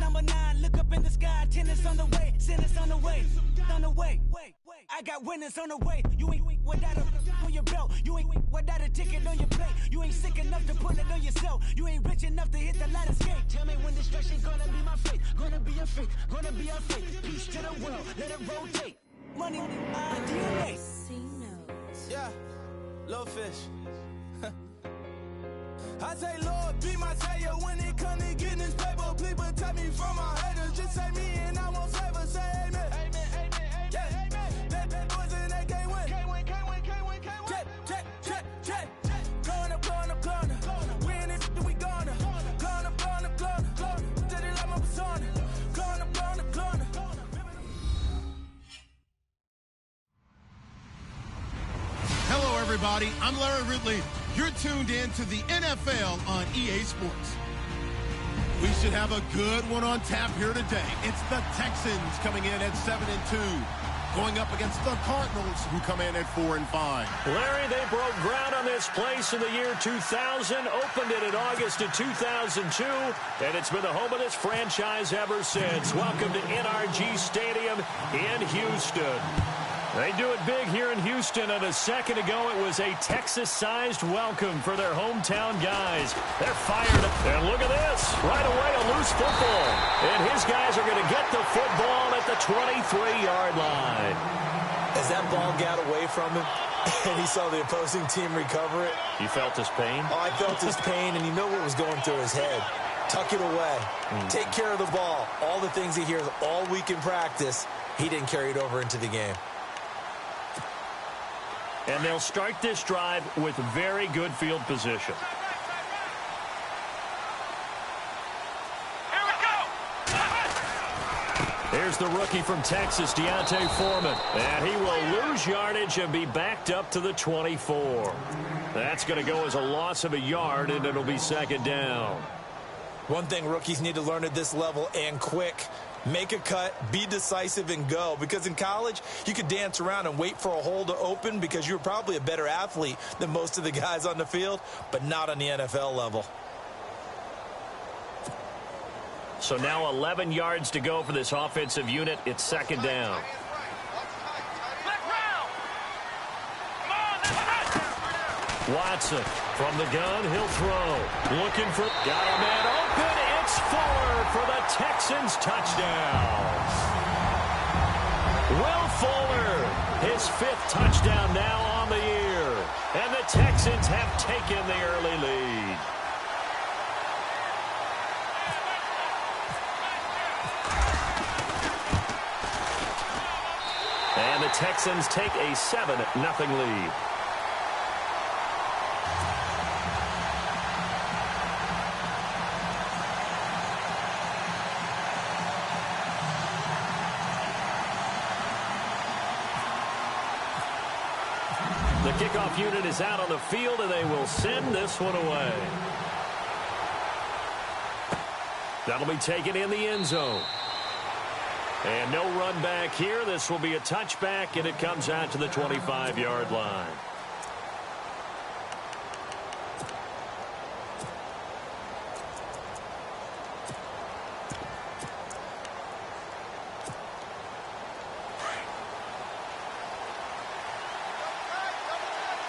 number 9, look up in the sky. Tennis on the way, sinners on the way, on the way. I got winners on the way. You ain't without a on your belt. You ain't without a ticket on your plate. You ain't sick enough to put it on yourself. You ain't rich enough to hit the ladder skate. Tell me when destruction gonna be my fate. Gonna be a fate, gonna be our fate. Peace to the world, let it rotate. Money, DNA. Yeah, little fish. I say, Lord, be my savior when it come to getting this paper. Please protect me from my haters. Just say me and I won't save us. Say amen. Amen, amen, amen, yeah. Amen. Bad boys and they can't win. Can't win, can't win, can't win, can't win. Check. Going up. Win it, we gonna. Going up. Did it like my persona. Going up. Hello, everybody. I'm Larry Ridley. You're tuned in to the NFL on EA Sports. We should have a good one on tap here today. It's the Texans coming in at 7-2, going up against the Cardinals, who come in at 4-5. Larry, they broke ground on this place in the year 2000, opened it in August of 2002, and it's been the home of this franchise ever since. Welcome to NRG Stadium in Houston. They do it big here in Houston, and a second ago it was a Texas-sized welcome for their hometown guys. They're fired up. And look at this. Right away, a loose football. And his guys are going to get the football at the 23-yard line. As that ball got away from him, and he saw the opposing team recover it. You felt his pain? Oh, I felt his pain, and you know what was going through his head. Tuck it away. Take care of the ball. All the things he hears all week in practice, he didn't carry it over into the game. And they'll start this drive with very good field position. Here we go! Here's the rookie from Texas, Deontay Foreman. And he will lose yardage and be backed up to the 24. That's going to go as a loss of a yard, and it'll be second down. One thing rookies need to learn at this level, and quick, make a cut, be decisive, and go. Because in college, you could dance around and wait for a hole to open because you're probably a better athlete than most of the guys on the field, but not on the NFL level. So now 11 yards to go for this offensive unit. It's second down. Watson from the gun, he'll throw. Looking for, got a man open. It's Fuller for the Texans touchdown. Will Fuller, his 5th touchdown now on the year. And the Texans have taken the early lead. And the Texans take a 7-0 lead. The kickoff unit is out on the field, and they will send this one away. That'll be taken in the end zone. And no run back here. This will be a touchback, and it comes out to the 25-yard line.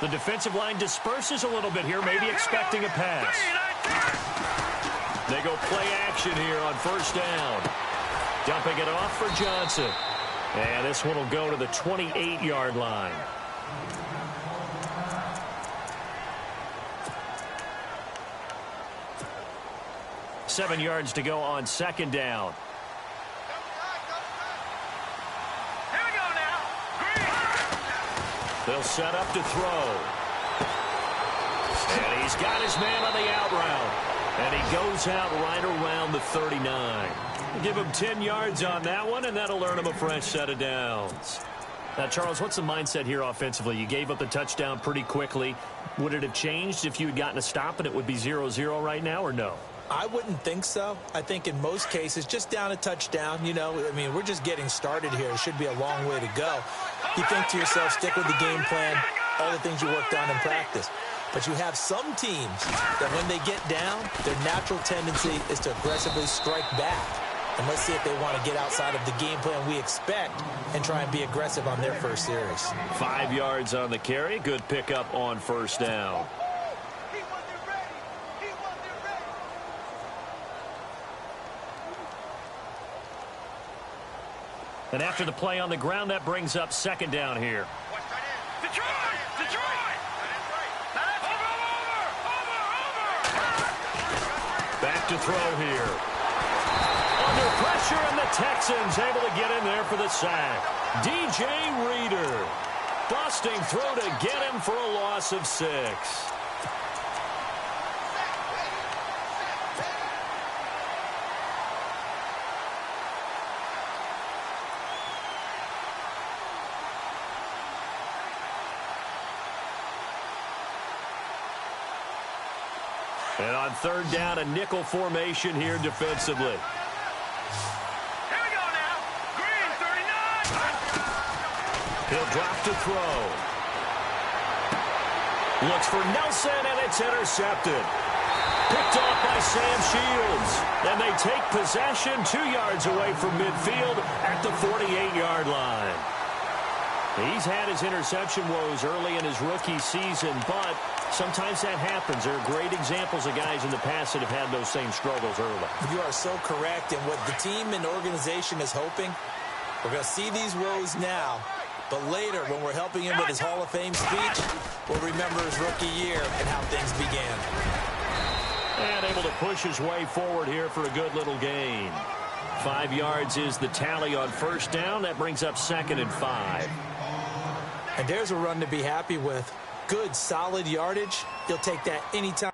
The defensive line disperses a little bit here, maybe expecting a pass. They go play action here on first down. Dumping it off for Johnson. And this one will go to the 28-yard line. Seven yards to go on second down. They'll set up to throw. And he's got his man on the out route. And he goes out right around the 39. Give him 10 yards on that one, and that'll earn him a fresh set of downs. Now, Charles, what's the mindset here offensively? You gave up the touchdown pretty quickly. Would it have changed if you had gotten a stop and it would be 0-0 right now, or no? I wouldn't think so. I think in most cases, just down a touchdown, you know, I mean, we're just getting started here. It should be a long way to go. You think to yourself, stick with the game plan, all the things you worked on in practice. But you have some teams that when they get down, their natural tendency is to aggressively strike back. And let's see if they want to get outside of the game plan we expect and try and be aggressive on their first series. 5 yards on the carry. Good pickup on first down. And after the play on the ground, that brings up second down here. Detroit! Detroit! Back to throw here. Under pressure, and the Texans able to get in there for the sack. DJ Reader. Busting through to get him for a loss of 6. And on third down, a nickel formation here defensively. Here we go now. Green, 39. He'll drop to throw. Looks for Nelson, and it's intercepted. Picked off by Sam Shields. And they take possession 2 yards away from midfield at the 48-yard line. He's had his interception woes early in his rookie season, but sometimes that happens. There are great examples of guys in the past that have had those same struggles early. You are so correct. And what the team and organization is hoping, we're going to see these woes now, but later when we're helping him with his Hall of Fame speech, we'll remember his rookie year and how things began. And able to push his way forward here for a good little gain. 5 yards is the tally on first down. That brings up 2nd and 5. And there's a run to be happy with. Good, solid yardage. He'll take that anytime.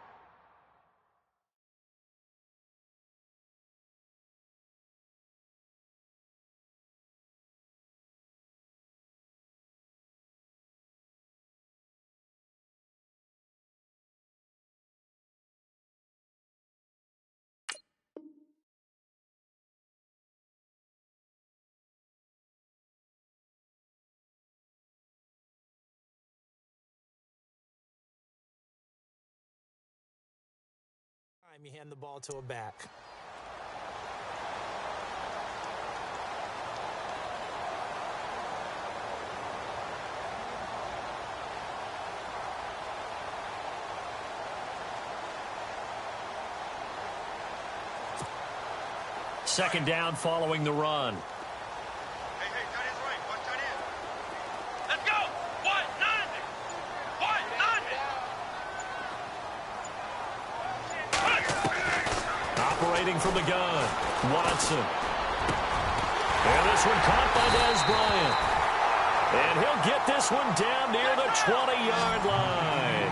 You hand the ball to a back. Second down following the run. Hey, tight end's right. Watch tight end. Let's go. What? Nothing. What? Nothing. Operating from the gun, Watson. And this one caught by Dez Bryant. And he'll get this one down near the 20-yard line.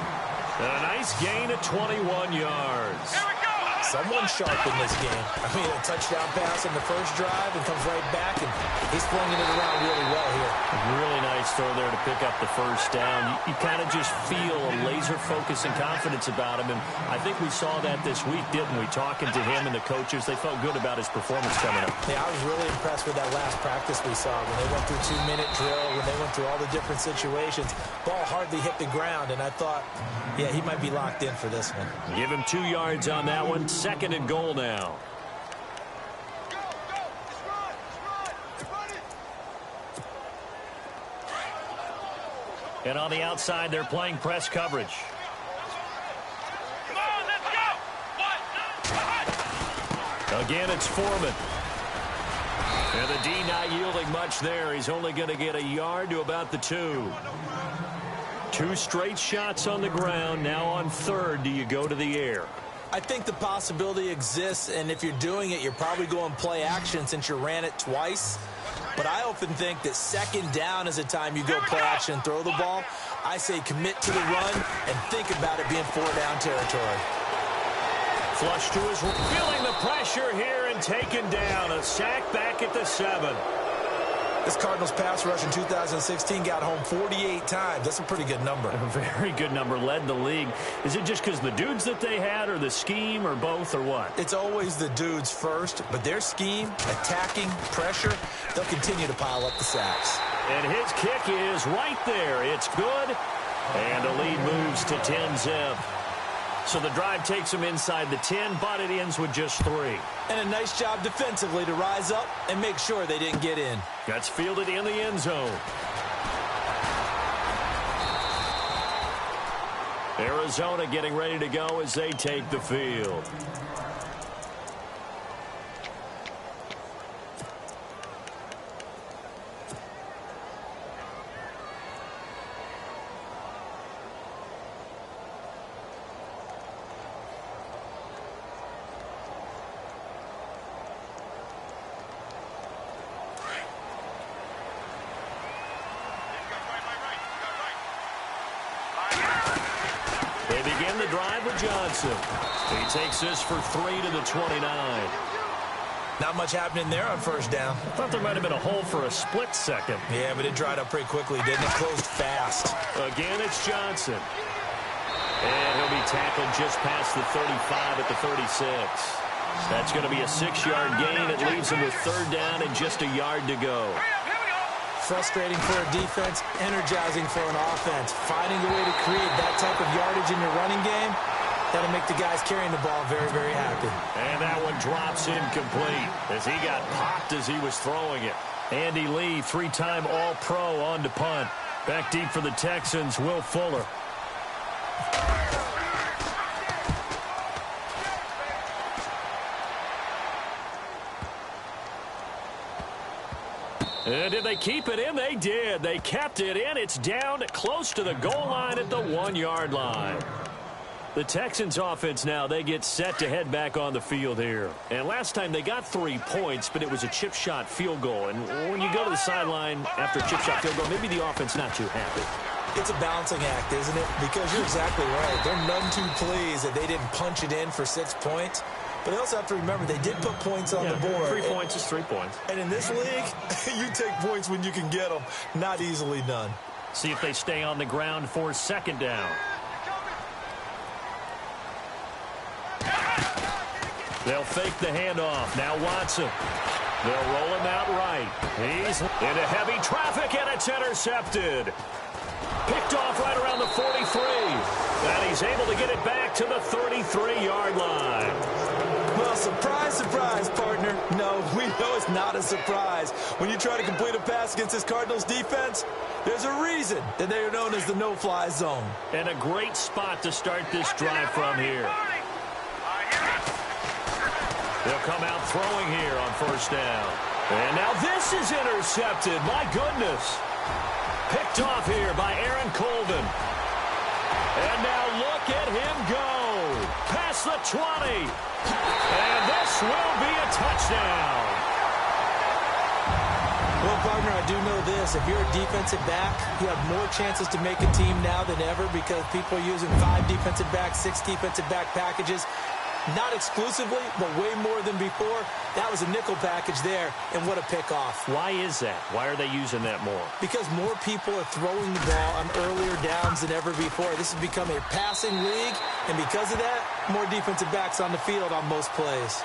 And a nice gain of 21 yards. Here we go. Someone sharp in this game. I mean, a touchdown pass on the first drive and comes right back, and he's flinging it around really well here. Really nice throw there to pick up the first down. You kind of just feel a laser focus and confidence about him, and I think we saw that this week, didn't we? Talking to him and the coaches, they felt good about his performance coming up. Yeah, I was really impressed with that last practice we saw when they went through 2-minute drill, when they went through all the different situations. Ball hardly hit the ground, and I thought, yeah, he might be locked in for this one. Give him 2 yards on that one. 2nd and goal now. Go, go. Let's run. Let's run it. And on the outside, they're playing press coverage. Come on, let's go. Again, it's Foreman. And the D not yielding much there. He's only going to get a yard to about the 2. 2 straight shots on the ground. Now on third, do you go to the air? I think the possibility exists, and if you're doing it, you're probably going play action since you ran it twice. But I often think that second down is a time you go play action and throw the ball. I say commit to the run and think about it being 4-down territory. Flush to his right. Feeling the pressure here and taken down. A sack back at the 7. This Cardinals pass rush in 2016 got home 48 times. That's a pretty good number. A very good number. Led the league. Is it just because the dudes that they had, or the scheme, or both, or what? It's always the dudes first, but their scheme, attacking, pressure, they'll continue to pile up the sacks. And his kick is right there. It's good. And the lead moves to 10-zip. So the drive takes them inside the 10, but it ends with just 3. And a nice job defensively to rise up and make sure they didn't get in. That's fielded in the end zone. Arizona getting ready to go as they take the field. They begin the drive with Johnson. He takes this for 3 to the 29. Not much happening there on first down. Thought there might have been a hole for a split second. Yeah, but it dried up pretty quickly, didn't it? Closed fast. Again, it's Johnson. And he'll be tackled just past the 35 at the 36. That's going to be a 6-yard gain. It leaves him with third down and just a yard to go. Frustrating for a defense, energizing for an offense. Finding a way to create that type of yardage in your running game, that'll make the guys carrying the ball very, very happy. And that one drops incomplete as he got popped as he was throwing it. Andy Lee, 3-time All-Pro on to punt. Back deep for the Texans, Will Fuller. And did they keep it in? They did. They kept it in. It's down close to the goal line at the 1-yard line. The Texans offense now, they get set to head back on the field here. And last time they got 3 points, but it was a chip shot field goal. And when you go to the sideline after a chip shot field goal, maybe the offense not too happy. It's a balancing act, isn't it? Because you're exactly right. They're none too pleased that they didn't punch it in for 6 points. But they also have to remember they did put points on the board. 3 points is 3 points. And in this league, you take points when you can get them. Not easily done. See if they stay on the ground for second down. They'll fake the handoff. Now Watson. They'll roll him out right. He's into heavy traffic, and it's intercepted. Picked off right around the 43. And he's able to get it back to the 33-yard line. Well, surprise, surprise, partner. No, we know it's not a surprise. When you try to complete a pass against this Cardinals defense, there's a reason that they are known as the no-fly zone. And a great spot to start this drive from here. They'll come out throwing here on first down. And now this is intercepted. My goodness. Picked off here by Aaron Colvin. And now look at him go. Past the 20. And this will be a touchdown. Well, partner, I do know this. If you're a defensive back, you have more chances to make a team now than ever because people are using 5 defensive backs, 6 defensive back packages. Not exclusively, but way more than before. That was a nickel package there, and what a pickoff. Why is that? Why are they using that more? Because more people are throwing the ball on earlier downs than ever before. This has become a passing league, and because of that, more defensive backs on the field on most plays.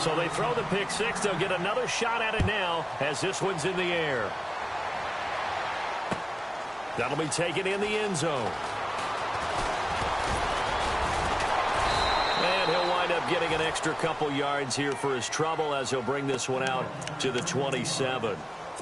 So they throw the pick six. They'll get another shot at it now as this one's in the air. That'll be taken in the end zone. And he'll wind up getting an extra couple yards here for his trouble as he'll bring this one out to the 27.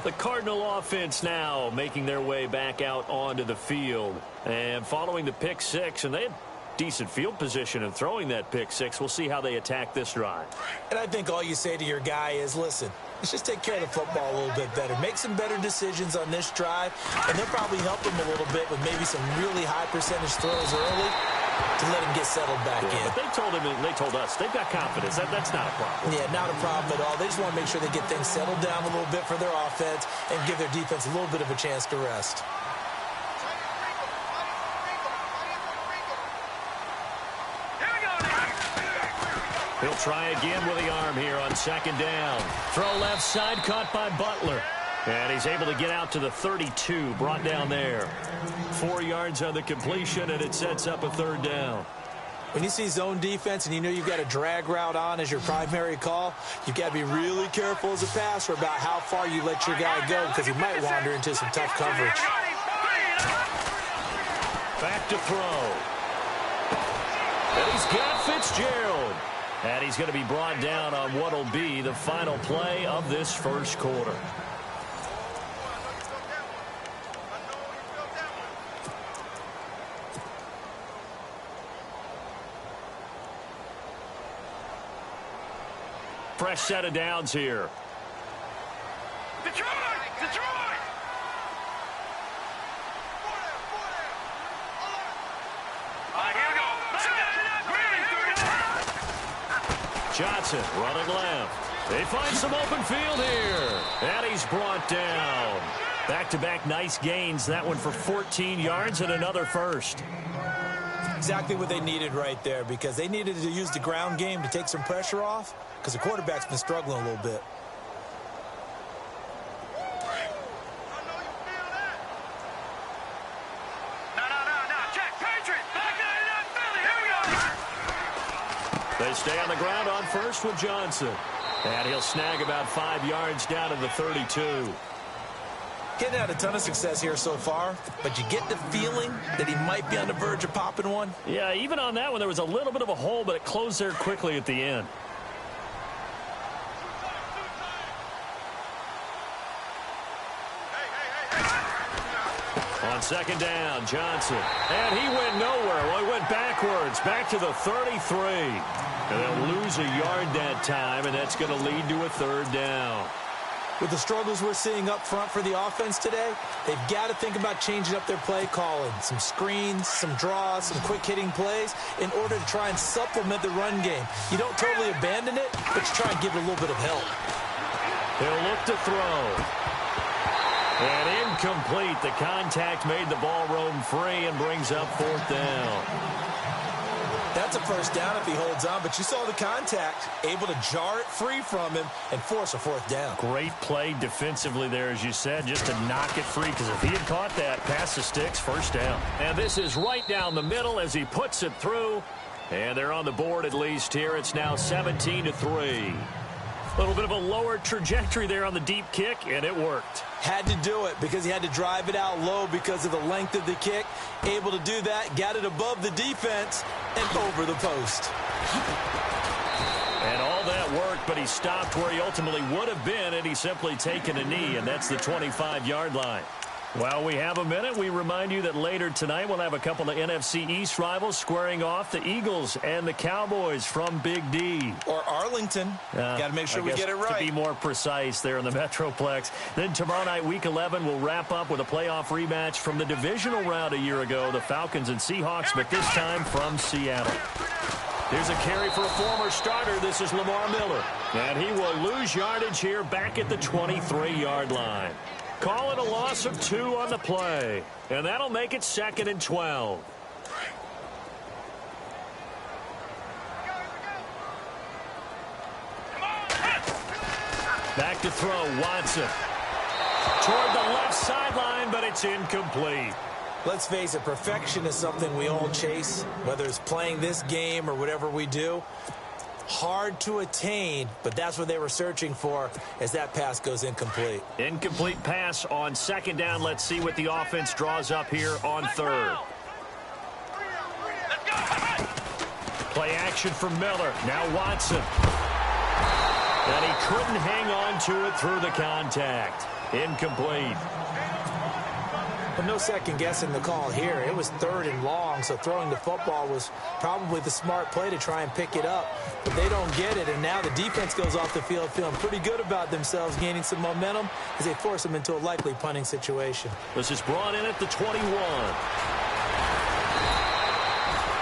The Cardinal offense now making their way back out onto the field. And following the pick six, and they had decent field position in throwing that pick six. We'll see how they attack this drive. And I think all you say to your guy is, listen, let's just take care of the football a little bit better. Make some better decisions on this drive, and they'll probably help him a little bit with maybe some really high percentage throws early to let him get settled back in. But they told him, and they told us, they've got confidence. That's not a problem. Yeah, not a problem at all. They just want to make sure they get things settled down a little bit for their offense and give their defense a little bit of a chance to rest. He'll try again with the arm here on second down. Throw left side, caught by Butler. And he's able to get out to the 32, brought down there. 4 yards on the completion, and it sets up a third down. When you see zone defense and you know you've got a drag route on as your primary call, you've got to be really careful as a passer about how far you let your guy go because he might wander into some tough coverage. Back to throw. And he's got Fitzgerald. And he's going to be brought down on what will be the final play of this first quarter. Fresh set of downs here. Detroit! Detroit! Johnson running left. They find some open field here. And he's brought down. Back-to-back nice gains. That one for 14 yards and another first. Exactly what they needed right there because they needed to use the ground game to take some pressure off because the quarterback's been struggling a little bit. They stay on the ground on first with Johnson. And he'll snag about 5 yards down to the 32. Getting out a ton of success here so far, but you get the feeling that he might be on the verge of popping one. Yeah, even on that one, there was a little bit of a hole, but it closed there quickly at the end. On second down, Johnson. And he went nowhere. Well, he went backwards, back to the 33. And they'll lose a yard that time, and that's going to lead to a third down. With the struggles we're seeing up front for the offense today, they've got to think about changing up their play calling. Some screens, some draws, some quick-hitting plays in order to try and supplement the run game. You don't totally abandon it, but you try and give it a little bit of help. He'll look to throw. And incomplete. The contact made the ball roam free and brings up fourth down. That's a first down if he holds on, but you saw the contact, able to jar it free from him and force a fourth down. Great play defensively there, as you said, just to knock it free, because if he had caught that, pass the sticks, first down. And this is right down the middle as he puts it through. And they're on the board at least here. It's now 17-3. A little bit of a lower trajectory there on the deep kick, and it worked. Had to do it because he had to drive it out low because of the length of the kick. Able to do that, got it above the defense and over the post. And all that worked, but he stopped where he ultimately would have been, and he's simply taken a knee, and that's the 25-yard line. While we have a minute, we remind you that later tonight we'll have a couple of NFC East rivals squaring off, the Eagles and the Cowboys from Big D. Or Arlington. Got to make sure we get it right. To be more precise there in the Metroplex. Then tomorrow night, Week 11, we'll wrap up with a playoff rematch from the divisional round a year ago, the Falcons and Seahawks, but this time from Seattle. Here's a carry for a former starter. This is Lamar Miller. And he will lose yardage here back at the 23-yard line. Call it a loss of 2 on the play. And that'll make it 2nd and 12. Back to throw, Watson. Toward the left sideline, but it's incomplete. Let's face it, perfection is something we all chase, whether it's playing this game or whatever we do. Hard to attain, but that's what they were searching for as that pass goes incomplete. Incomplete pass on second down. Let's see what the offense draws up here on third. Play action from Miller. Now Watson. And he couldn't hang on to it through the contact. Incomplete. But no second guessing the call here. It was 3rd and long, so throwing the football was probably the smart play to try and pick it up. But they don't get it, and now the defense goes off the field feeling pretty good about themselves, gaining some momentum as they force them into a likely punting situation. This is brought in at the 21.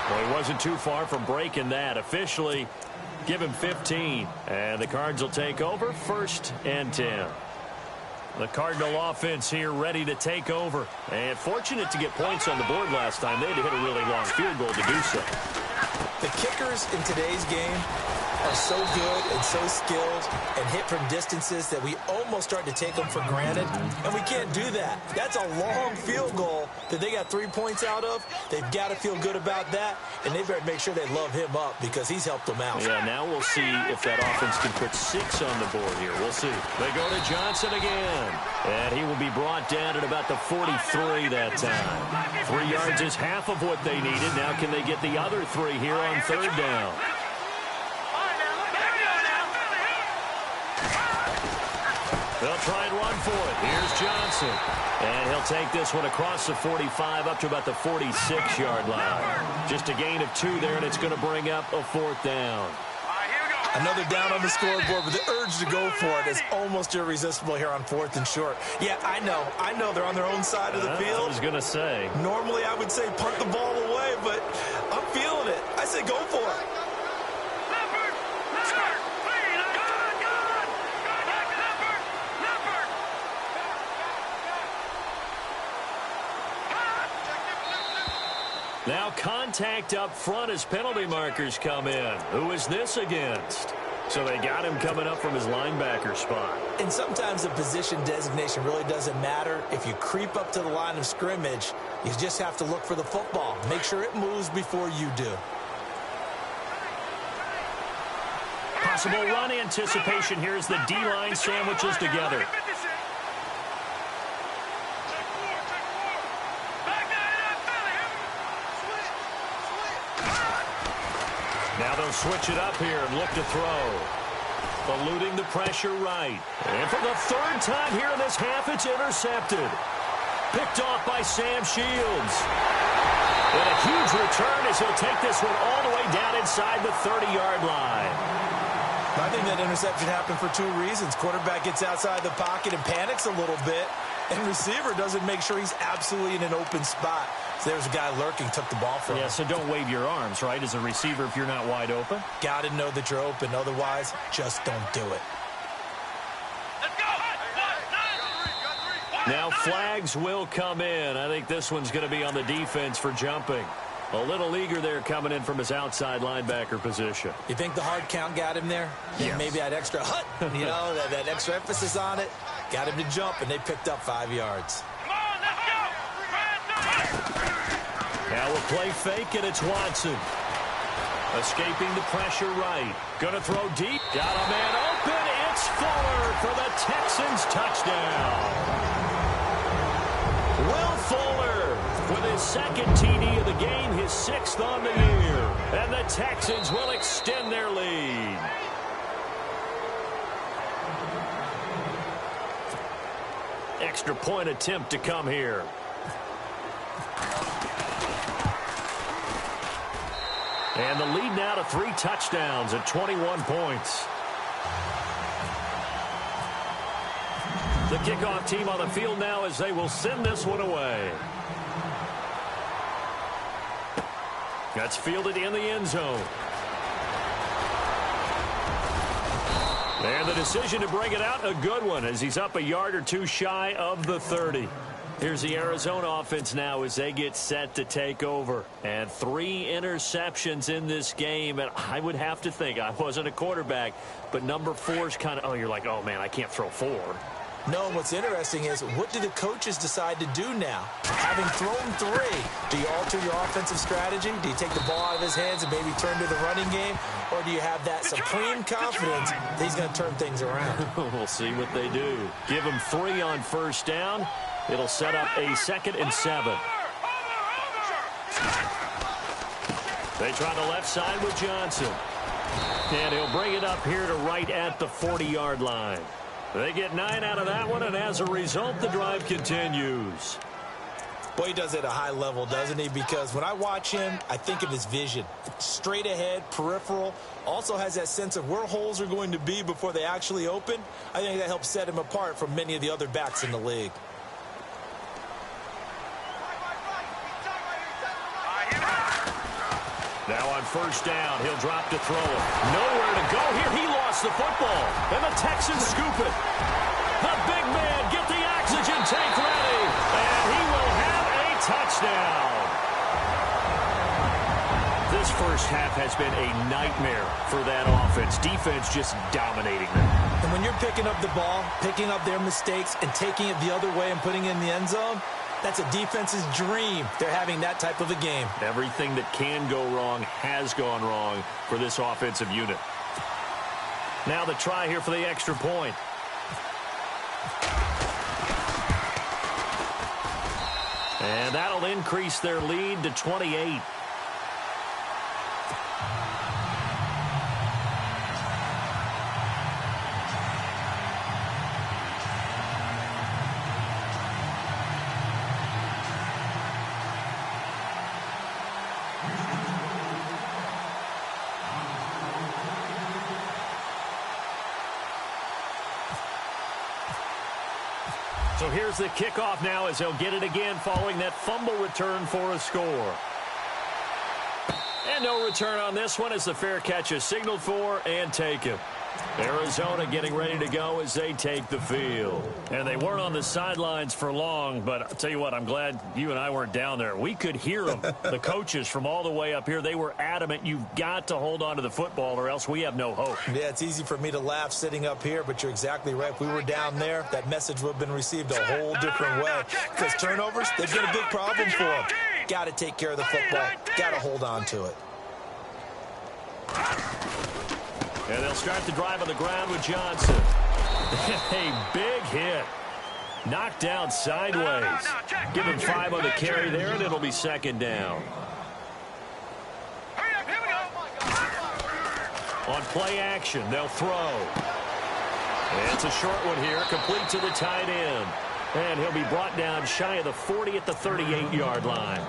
Well, he wasn't too far from breaking that. Officially, give him 15. And the Cards will take over, 1st and 10. The Cardinal offense here ready to take over. And fortunate to get points on the board last time. They had to hit a really long field goal to do so. The kickers in today's game are so good and so skilled and hit from distances that we almost start to take them for granted, and we can't do that. That's a long field goal that they got 3 points out of. They've got to feel good about that, and they better make sure they love him up because he's helped them out. Yeah, now we'll see if that offense can put 6 on the board here. We'll see. They go to Johnson again, and he will be brought down at about the 43 that time. 3 yards is half of what they needed. Now can they get the other 3 here on 3rd down? They'll try and run for it. Here's Johnson. And he'll take this one across the 45 up to about the 46-yard line. Just a gain of 2 there, and it's going to bring up a 4th down. Another down on the scoreboard, but the urge to go for it is almost irresistible here on 4th and short. Yeah, I know they're on their own side of the field. I was going to say. Normally I would say punt the ball away, but I'm feeling it. I say go for it. Now contact up front as penalty markers come in. Who is this against? So they got him coming up from his linebacker spot. And sometimes the position designation really doesn't matter. If you creep up to the line of scrimmage, you just have to look for the football. Make sure it moves before you do. Possible run anticipation here as the D-line sandwiches together. Now they'll switch it up here and look to throw. Eluding the pressure right. And for the 3rd time here in this half, it's intercepted. Picked off by Sam Shields. And a huge return as he'll take this one all the way down inside the 30-yard line. I think that interception happened for 2 reasons. Quarterback gets outside the pocket and panics a little bit, and receiver doesn't make sure he's absolutely in an open spot. So there's a guy lurking, took the ball from him. Yeah, so don't wave your arms, right, as a receiver if you're not wide open. Got to know that you're open. Otherwise, just don't do it. Now flags will come in. I think this one's going to be on the defense for jumping. A little eager there coming in from his outside linebacker position. You think the hard count got him there? Yes. Maybe that extra hut, that extra emphasis on it. Got him to jump, and they picked up 5 yards. Now we'll play fake, and it's Watson. Escaping the pressure right. Gonna throw deep. Got a man open. It's Fuller for the Texans touchdown. Will Fuller with his 2nd TD of the game, his 6th on the year. And the Texans will extend their lead. Extra point attempt to come here. And the lead now to 3 touchdowns at 21 points. The kickoff team on the field now as they will send this one away. That's fielded in the end zone. And the decision to bring it out, a good one, as he's up a yard or 2 shy of the 30. Here's the Arizona offense now as they get set to take over. And 3 interceptions in this game. And I would have to think, I wasn't a quarterback, but number 4 is kind of, you're like, oh, man, I can't throw 4. No, what's interesting is what do the coaches decide to do now? Having thrown 3, do you alter your offensive strategy? Do you take the ball out of his hands and maybe turn to the running game? Or do you have that supreme confidence that he's going to turn things around? We'll see what they do. Give him 3 on 1st down. It'll set up a 2nd and 7. They try the left side with Johnson. And he'll bring it up here to right at the 40-yard line. They get 9 out of that one, and as a result, the drive continues. Boy, he does it at a high level, doesn't he? Because when I watch him, I think of his vision. Straight ahead, peripheral. Also has that sense of where holes are going to be before they actually open. I think that helps set him apart from many of the other backs in the league. Now on 1st down, he'll drop to throw it. Nowhere to go here. He lost the football. And the Texans scoop it. The big man, get the oxygen tank ready. And he will have a touchdown. The This first half has been a nightmare for that offense. Defense just dominating them. And when you're picking up the ball, picking up their mistakes, and taking it the other way and putting it in the end zone, that's a defense's dream. They're having that type of a game. Everything that can go wrong has gone wrong for this offensive unit. Now the try here for the extra point. And that'll increase their lead to 28. So here's the kickoff now as they'll get it again following that fumble return for a score. And no return on this one as the fair catch is signaled for and taken. Arizona getting ready to go as they take the field. And they weren't on the sidelines for long, but I'll tell you what, I'm glad you and I weren't down there. We could hear them, the coaches from all the way up here. They were adamant, you've got to hold on to the football or else we have no hope. Yeah, it's easy for me to laugh sitting up here, but you're exactly right. If we were down there, that message would have been received a whole different way. Because turnovers, they've been a big problem for them. Got to take care of the football. Got to hold on to it. And they'll start the drive on the ground with Johnson. A big hit. Knocked down sideways. Give him 5 on the carry there, and it'll be second down. On play action, they'll throw. And it's a short one here, complete to the tight end. And he'll be brought down shy of the 40 at the 38-yard line.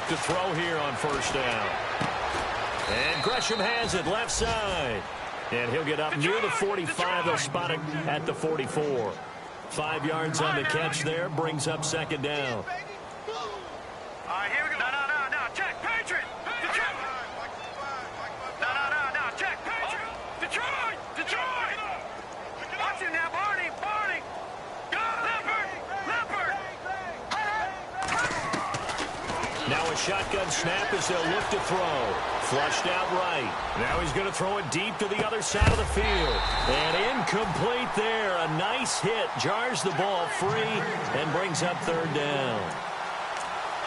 To throw here on first down. And Gresham has it left side. And he'll get up near the 45. They'll spot it at the 44. 5 yards on the catch there. Brings up second down. All right, here we go. No. Check. Patriot. Detroit. No. Check. Patriot. Detroit. Watch him now, Barney. Go, Leopard. Now a shotgun snap as they'll look to throw. Flushed out right. Now he's going to throw it deep to the other side of the field. And incomplete there. A nice hit. Jars the ball free and brings up third down.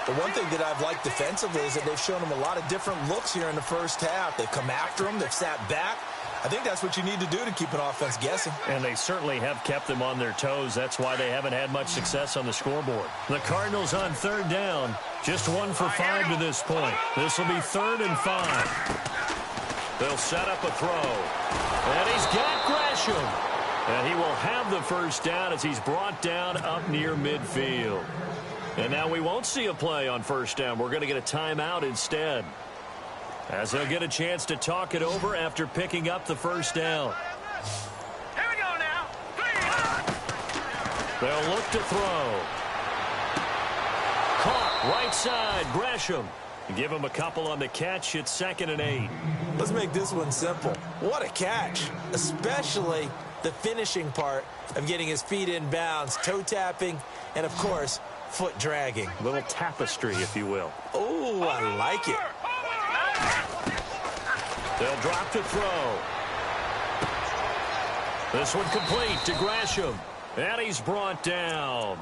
The one thing that I've liked defensively is that they've shown them a lot of different looks here in the first half. They've come after them. They've sat back. I think that's what you need to do to keep an offense guessing. And they certainly have kept them on their toes. That's why they haven't had much success on the scoreboard. The Cardinals on third down. Just 1 for 5 to this point. This will be 3rd and 5. They'll set up a throw. And he's got Gresham. And he will have the first down as he's brought down up near midfield. And now we won't see a play on first down. We're going to get a timeout instead, as they'll get a chance to talk it over after picking up the first down. Here we go now. They'll look to throw. Caught right side, Gresham. Give him a couple on the catch. It's 2nd and 8. Let's make this one simple. What a catch, especially the finishing part of getting his feet in bounds, toe tapping, and, of course, foot dragging. A little tapestry, if you will. Oh, I like it. They'll drop to throw. This one complete to Gresham. And he's brought down.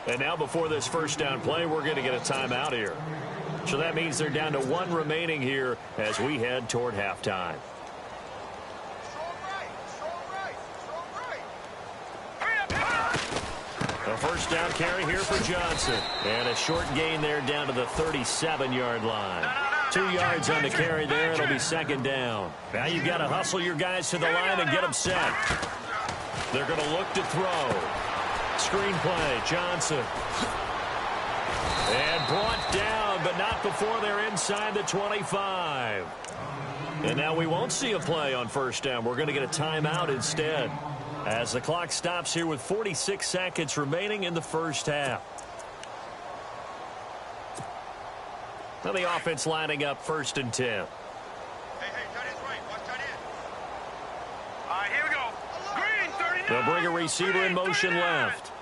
And now before this first down play, we're going to get a timeout here. So that means they're down to 1 remaining here as we head toward halftime. A first down carry here for Johnson. And a short gain there down to the 37-yard line. 2 yards on the carry there. It'll be 2nd down. Now you've got to hustle your guys to the line and get them set. They're going to look to throw. Screen play, Johnson. And brought down, but not stop before they're inside the 25. And now we won't see a play on first down. We're going to get a timeout instead, as the clock stops here with 46 seconds remaining in the first half. Now the offense lining up 1st and 10. Hey, tight end's right. Watch tight end. All right, here we go. Green, 39. They'll bring a receiver in motion left.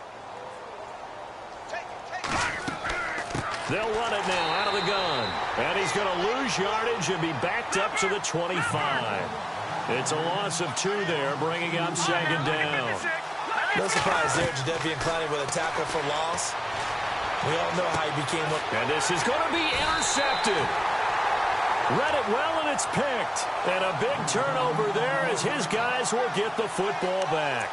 They'll run it now out of the gun. And he's going to lose yardage and be backed up to the 25. It's a loss of 2 there, bringing up 2nd down. No surprise there, Jadeveon Clowney with a tackle for loss. We all know how he became what. And this is going to be intercepted. Read it well, and it's picked. And a big turnover there as his guys will get the football back.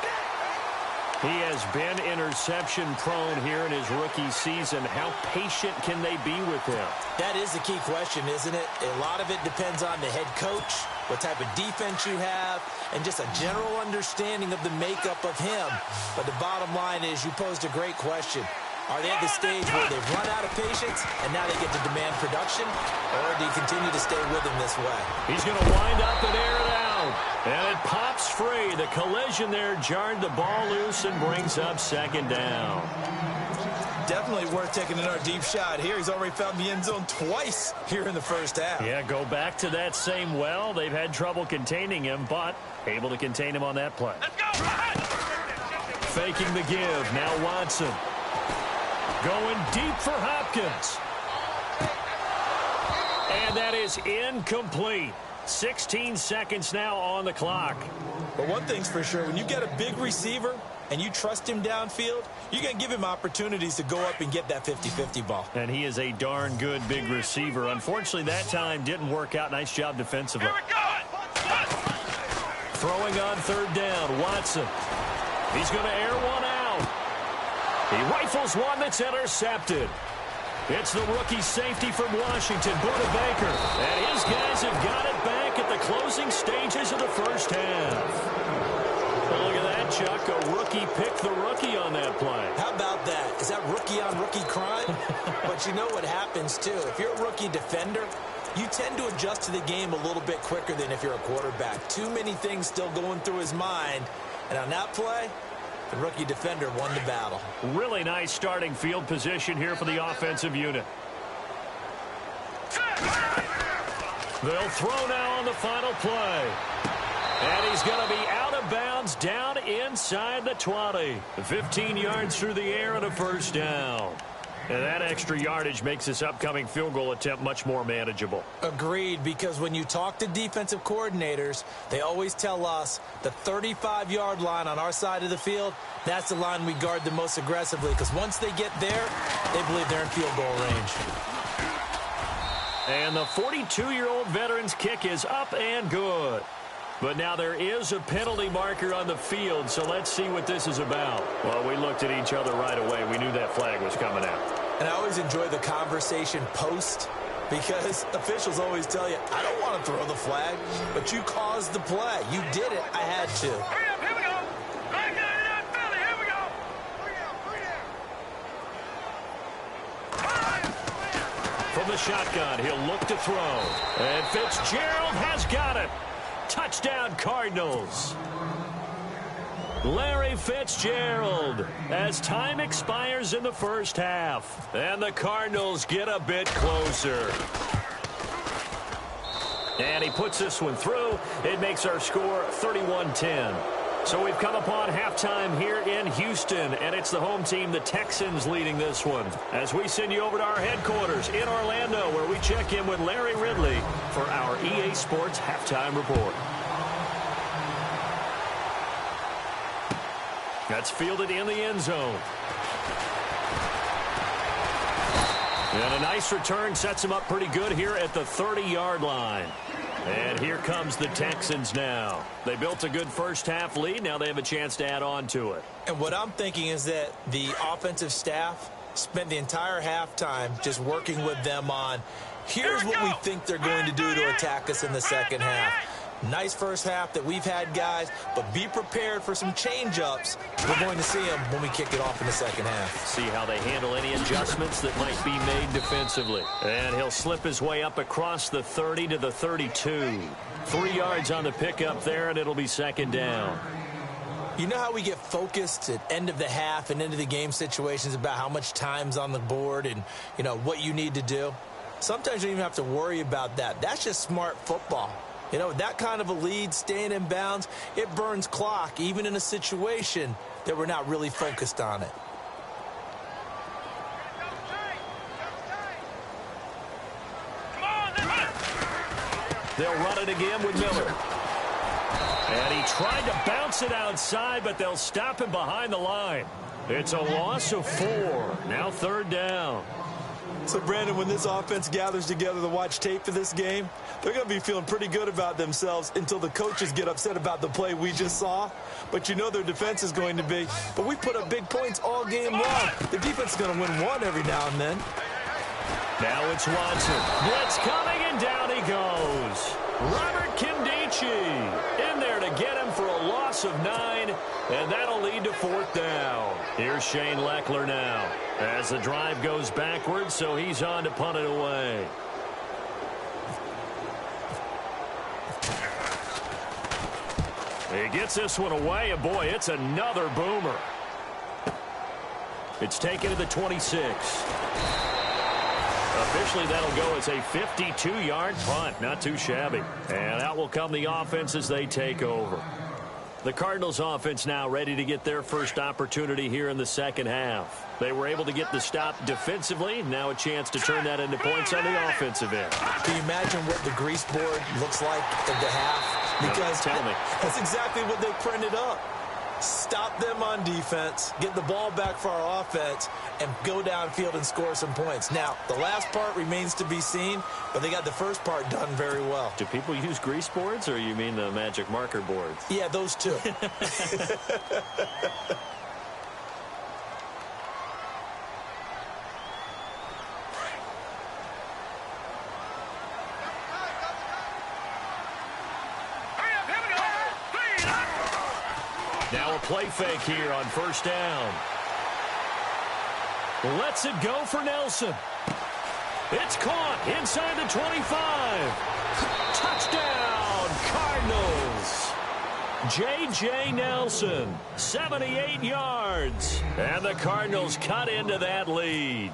He has been interception-prone here in his rookie season. How patient can they be with him? That is the key question, isn't it? A lot of it depends on the head coach, what type of defense you have, and just a general understanding of the makeup of him. But the bottom line is you posed a great question. Are they at the stage where they've run out of patience and now they get to demand production? Or do you continue to stay with him this way? He's going to wind up and air it out. And it pops free. The collision there jarred the ball loose and brings up 2nd down. Definitely worth taking another deep shot here. He's already found the end zone twice here in the first half. Yeah, go back to that same well. They've had trouble containing him, but able to contain him on that play. Let's go. Faking the give. Now Watson. Going deep for Hopkins. And that is incomplete. 16 seconds now on the clock. But one thing's for sure, when you get a big receiver and you trust him downfield, you're going to give him opportunities to go up and get that 50-50 ball. And he is a darn good big receiver. Unfortunately, that time didn't work out. Nice job defensively. Here we go. Throwing on 3rd down, Watson. He's going to air one out. He rifles one that's intercepted. It's the rookie safety from Washington, Buda Baker. And his guys have got it back at the closing stages of the first half. Well, look at that, Chuck. A rookie picked the rookie on that play. How about that? Is that rookie-on-rookie crime? But you know what happens, too. If you're a rookie defender, you tend to adjust to the game a little bit quicker than if you're a quarterback. Too many things still going through his mind. And on that play, the rookie defender won the battle. Really nice starting field position here for the offensive unit. They'll throw now on the final play. And he's going to be out of bounds down inside the 20. 15 yards through the air and a first down. And that extra yardage makes this upcoming field goal attempt much more manageable. Agreed, because when you talk to defensive coordinators, they always tell us the 35-yard line on our side of the field, that's the line we guard the most aggressively, because once they get there, they believe they're in field goal range. And the 42-year-old veteran's kick is up and good. But now there is a penalty marker on the field, so let's see what this is about. Well, we looked at each other right away. We knew that flag was coming out. And I always enjoy the conversation post, because officials always tell you, I don't want to throw the flag, but you caused the play. You did it. I had to. Hurry up, here we go. Back out of that belly, here we go. From the shotgun, he'll look to throw. And Fitzgerald has got it. Touchdown, Cardinals. Larry Fitzgerald as time expires in the first half. And the Cardinals get a bit closer. And he puts this one through. It makes our score 31-10. So we've come upon halftime here in Houston, and it's the home team, the Texans, leading this one. As we send you over to our headquarters in Orlando, where we check in with Larry Ridley for our EA Sports Halftime Report. That's fielded in the end zone. And a nice return sets him up pretty good here at the 30-yard line. And here comes the Texans now. They built a good first-half lead. Now they have a chance to add on to it. And what I'm thinking is that the offensive staff spent the entire halftime just working with them on, here's what we think they're going to do to attack us in the second half. Nice first half that we've had, guys, but be prepared for some change-ups. We're going to see them when we kick it off in the second half. See how they handle any adjustments that might be made defensively. And he'll slip his way up across the 30 to the 32. 3 yards on the pickup there, and it'll be second down. You know how we get focused at end of the half and into the game situations about how much time's on the board and, you know, what you need to do? Sometimes you don't even have to worry about that. That's just smart football. You know, that kind of a lead, staying in bounds, it burns clock, even in a situation that we're not really focused on it. They'll run it again with Miller. And he tried to bounce it outside, but they'll stop him behind the line. It's a loss of 4. Now third down. So, Brandon, when this offense gathers together to watch tape for this game, they're going to be feeling pretty good about themselves until the coaches get upset about the play we just saw. But you know their defense is going to be. But we put up big points all game long. The defense is going to win one every now and then. Now it's Watson. Blitz coming, and down he goes. Robert Kimdichie in there to get him for a loss of 9, and that'll lead to fourth down. Here's Shane Leckler now as the drive goes backwards, so he's on to punt it away. He gets this one away, and boy, it's another boomer. It's taken to the 26. Officially, that'll go as a 52-yard punt. Not too shabby. And out will come the offense as they take over. The Cardinals offense now ready to get their first opportunity here in the second half. They were able to get the stop defensively. Now a chance to turn that into points on the offensive end. Can you imagine what the grease board looks like at the half? Because tell me. That's exactly what they printed up. Stop them on defense, get the ball back for our offense, and go downfield and score some points. Now, the last part remains to be seen, but they got the first part done very well. Do people use grease boards, or you mean the magic marker boards? Yeah, those two. Now a play fake here on first down. Lets it go for Nelson. It's caught inside the 25. Touchdown, Cardinals. J.J. Nelson, 78 yards. And the Cardinals cut into that lead.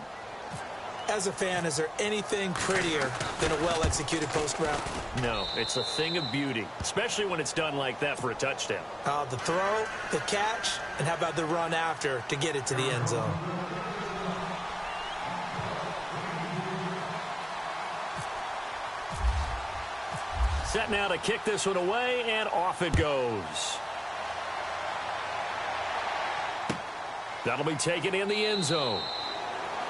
As a fan, is there anything prettier than a well-executed post route? No, it's a thing of beauty, especially when it's done like that for a touchdown. The throw, the catch, and how about the run after to get it to the end zone? Set now to kick this one away, and off it goes. That'll be taken in the end zone.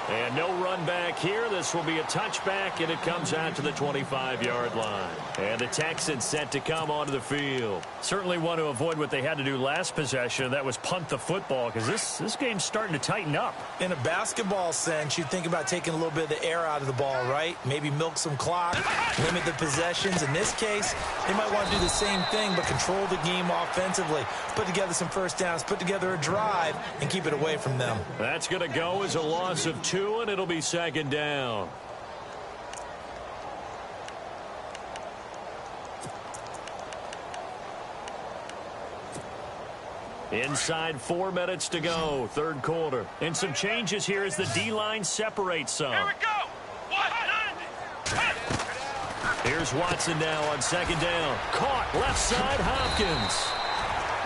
And no run back here. This will be a touchback, and it comes out to the 25-yard line. And the Texans set to come onto the field. Certainly want to avoid what they had to do last possession. That was punt the football, because this game's starting to tighten up. In a basketball sense, you think about taking a little bit of the air out of the ball, right? Maybe milk some clock, limit the possessions. In this case, they might want to do the same thing, but control the game offensively. Put together some first downs, put together a drive, and keep it away from them. That's going to go as a loss of 2. And it'll be second down. Inside 4 minutes to go, third quarter. And some changes here as the D-line separates some. Here we go. 190. Here's Watson now on second down. Caught left side, Hopkins.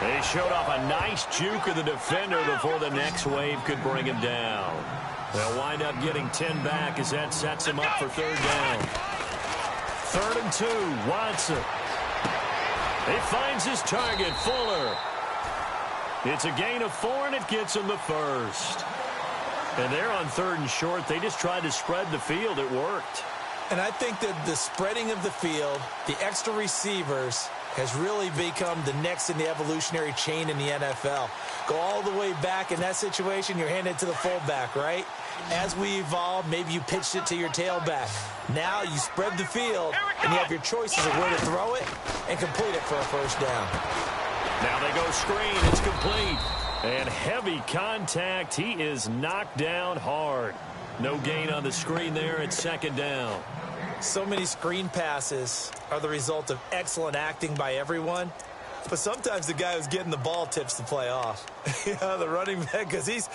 They showed off a nice juke of the defender before the next wave could bring him down. They'll wind up getting 10 back as that sets him up for third down. 3rd and 2, Watson. He finds his target, Fuller. It's a gain of 4, and it gets him the first. And they're on 3rd and short. They just tried to spread the field. It worked. And I think that the spreading of the field, the extra receivers, has really become the next in the evolutionary chain in the NFL. Go all the way back in that situation, you're handed to the fullback, right? As we evolve, maybe you pitched it to your tailback. Now you spread the field, and you have your choices of where to throw it and complete it for a first down. Now they go screen. It's complete. And heavy contact. He is knocked down hard. No gain on the screen there at second down. So many screen passes are the result of excellent acting by everyone. But sometimes the guy who's getting the ball tips the play off. The running back, because he's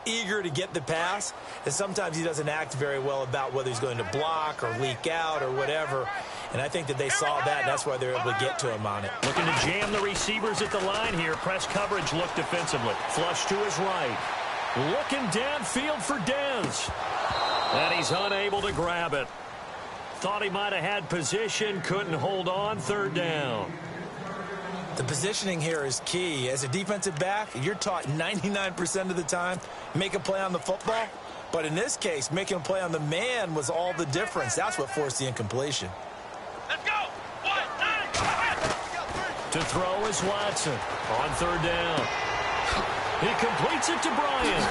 eager to get the pass, and sometimes he doesn't act very well about whether he's going to block or leak out or whatever. And I think that they saw that, and that's why they were able to get to him on it. Looking to jam the receivers at the line here. Press coverage look defensively. Flush to his right. Looking downfield for Dez. And he's unable to grab it. Thought he might have had position, couldn't hold on, third down. The positioning here is key. As a defensive back, you're taught 99% of the time, make a play on the football. But in this case, making a play on the man was all the difference. That's what forced the incompletion. Let's go! 1, 9, To throw is Watson on third down. He completes it to Bryant.